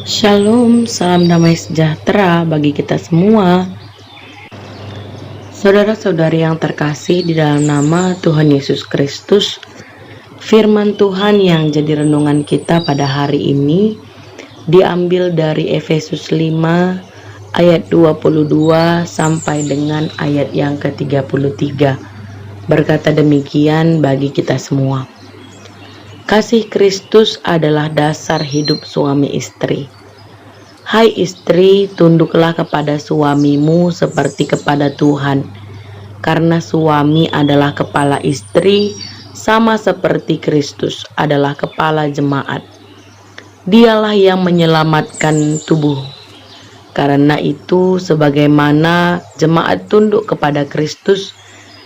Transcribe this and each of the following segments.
Shalom, salam damai sejahtera bagi kita semua. Saudara-saudari yang terkasih di dalam nama Tuhan Yesus Kristus, firman Tuhan yang jadi renungan kita pada hari ini diambil dari Efesus 5 ayat 22 sampai dengan ayat yang ke-33. Berkata demikian bagi kita semua. Kasih Kristus adalah dasar hidup suami istri. Hai istri, tunduklah kepada suamimu seperti kepada Tuhan, karena suami adalah kepala istri, sama seperti Kristus adalah kepala jemaat. Dialah yang menyelamatkan tubuh. Karena itu, sebagaimana jemaat tunduk kepada Kristus,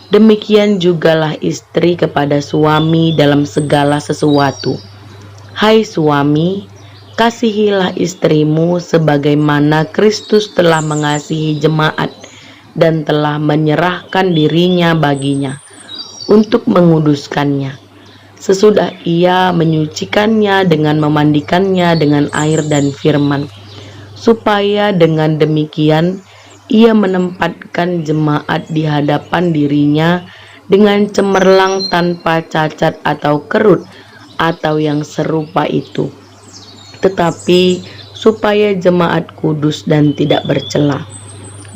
demikian jugalah istri kepada suami dalam segala sesuatu. Hai suami, kasihilah istrimu sebagaimana Kristus telah mengasihi jemaat dan telah menyerahkan dirinya baginya untuk menguduskannya, sesudah ia menyucikannya dengan memandikannya dengan air dan firman, supaya dengan demikian ia menempatkan jemaat di hadapan dirinya dengan cemerlang tanpa cacat atau kerut atau yang serupa itu, tetapi supaya jemaat kudus dan tidak bercela.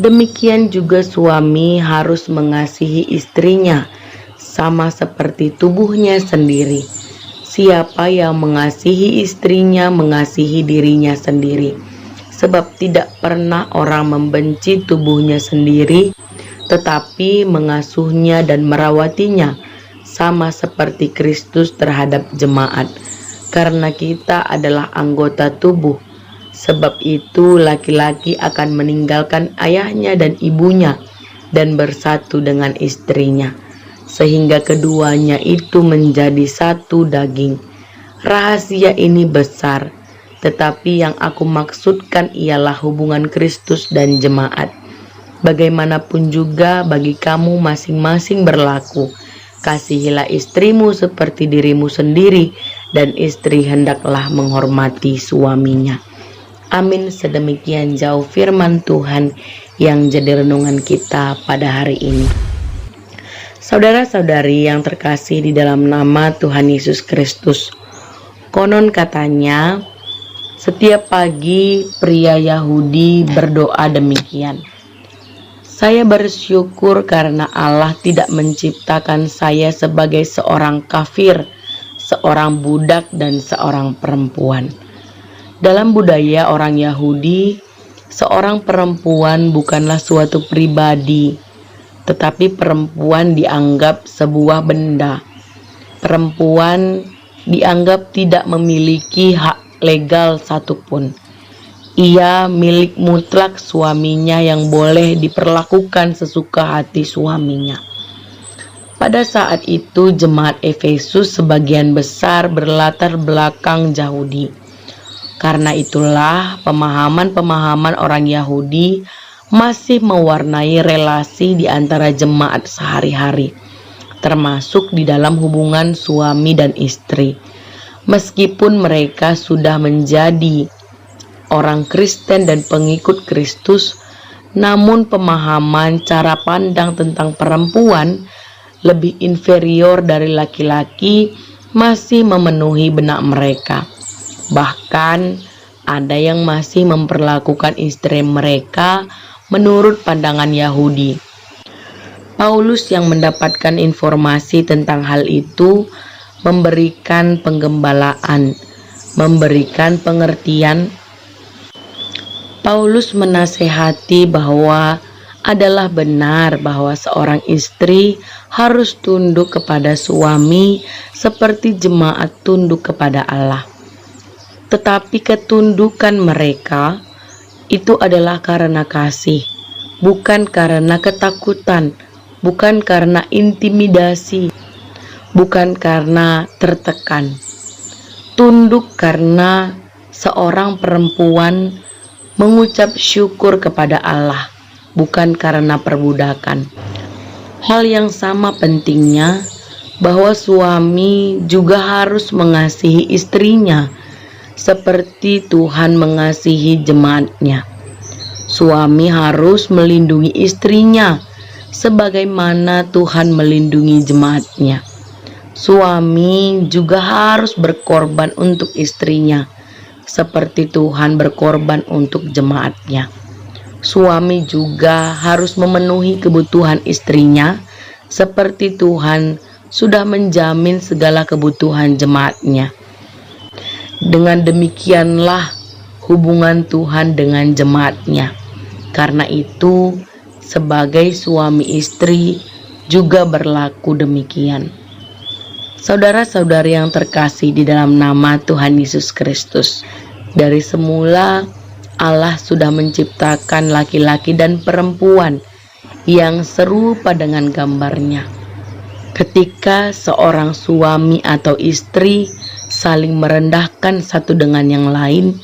Demikian juga suami harus mengasihi istrinya sama seperti tubuhnya sendiri. Siapa yang mengasihi istrinya mengasihi dirinya sendiri, sebab tidak pernah orang membenci tubuhnya sendiri, tetapi mengasuhnya dan merawatinya sama seperti Kristus terhadap jemaat, karena kita adalah anggota tubuh. Sebab itu laki-laki akan meninggalkan ayahnya dan ibunya dan bersatu dengan istrinya, sehingga keduanya itu menjadi satu daging. Rahasia ini besar, tetapi yang aku maksudkan ialah hubungan Kristus dan jemaat. Bagaimanapun juga bagi kamu masing-masing berlaku. Kasihilah istrimu seperti dirimu sendiri, dan istri hendaklah menghormati suaminya. Amin. Sedemikian jauh firman Tuhan yang jadi renungan kita pada hari ini. Saudara-saudari yang terkasih di dalam nama Tuhan Yesus Kristus, konon katanya setiap pagi pria Yahudi berdoa demikian: saya bersyukur karena Allah tidak menciptakan saya sebagai seorang kafir, seorang budak, dan seorang perempuan. Dalam budaya orang Yahudi, seorang perempuan bukanlah suatu pribadi, tetapi perempuan dianggap sebuah benda. Perempuan dianggap tidak memiliki hak legal satupun. Ia milik mutlak suaminya yang boleh diperlakukan sesuka hati suaminya. Pada saat itu jemaat Efesus sebagian besar berlatar belakang Yahudi. Karena itulah pemahaman-pemahaman orang Yahudi masih mewarnai relasi di antara jemaat sehari-hari, termasuk di dalam hubungan suami dan istri. Meskipun mereka sudah menjadi orang Kristen dan pengikut Kristus, namun pemahaman cara pandang tentang perempuan lebih inferior dari laki-laki masih memenuhi benak mereka. Bahkan ada yang masih memperlakukan istri mereka menurut pandangan Yahudi. Paulus yang mendapatkan informasi tentang hal itu memberikan penggembalaan, memberikan pengertian. Paulus menasehati bahwa adalah benar bahwa seorang istri harus tunduk kepada suami seperti jemaat tunduk kepada Allah. Tetapi ketundukan mereka itu adalah karena kasih, bukan karena ketakutan, bukan karena intimidasi, bukan karena tertekan. Tunduk karena seorang perempuan mengucap syukur kepada Allah, bukan karena perbudakan. Hal yang sama pentingnya bahwa suami juga harus mengasihi istrinya seperti Tuhan mengasihi jemaat-Nya. Suami harus melindungi istrinya sebagaimana Tuhan melindungi jemaat-Nya. Suami juga harus berkorban untuk istrinya seperti Tuhan berkorban untuk jemaat-Nya. Suami juga harus memenuhi kebutuhan istrinya seperti Tuhan sudah menjamin segala kebutuhan jemaat-Nya. Dengan demikianlah hubungan Tuhan dengan jemaat-Nya. Karena itu, sebagai suami istri juga berlaku demikian. Saudara-saudari yang terkasih di dalam nama Tuhan Yesus Kristus, dari semula Allah sudah menciptakan laki-laki dan perempuan yang serupa dengan gambar-Nya. Ketika seorang suami atau istri saling merendahkan satu dengan yang lain,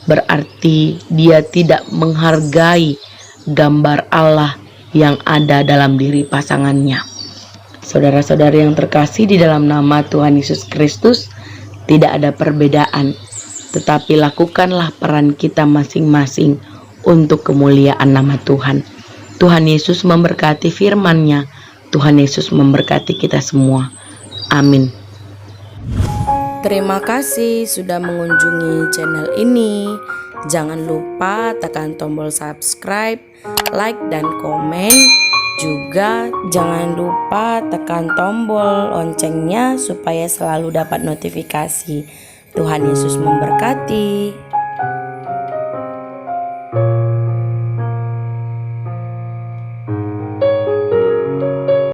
berarti dia tidak menghargai gambar Allah yang ada dalam diri pasangannya. Saudara-saudari yang terkasih di dalam nama Tuhan Yesus Kristus, tidak ada perbedaan, tetapi lakukanlah peran kita masing-masing untuk kemuliaan nama Tuhan. Tuhan Yesus memberkati firman-Nya. Tuhan Yesus memberkati kita semua. Amin. Terima kasih sudah mengunjungi channel ini. Jangan lupa tekan tombol subscribe, like, dan komen. Juga jangan lupa tekan tombol loncengnya supaya selalu dapat notifikasi. Tuhan Yesus memberkati.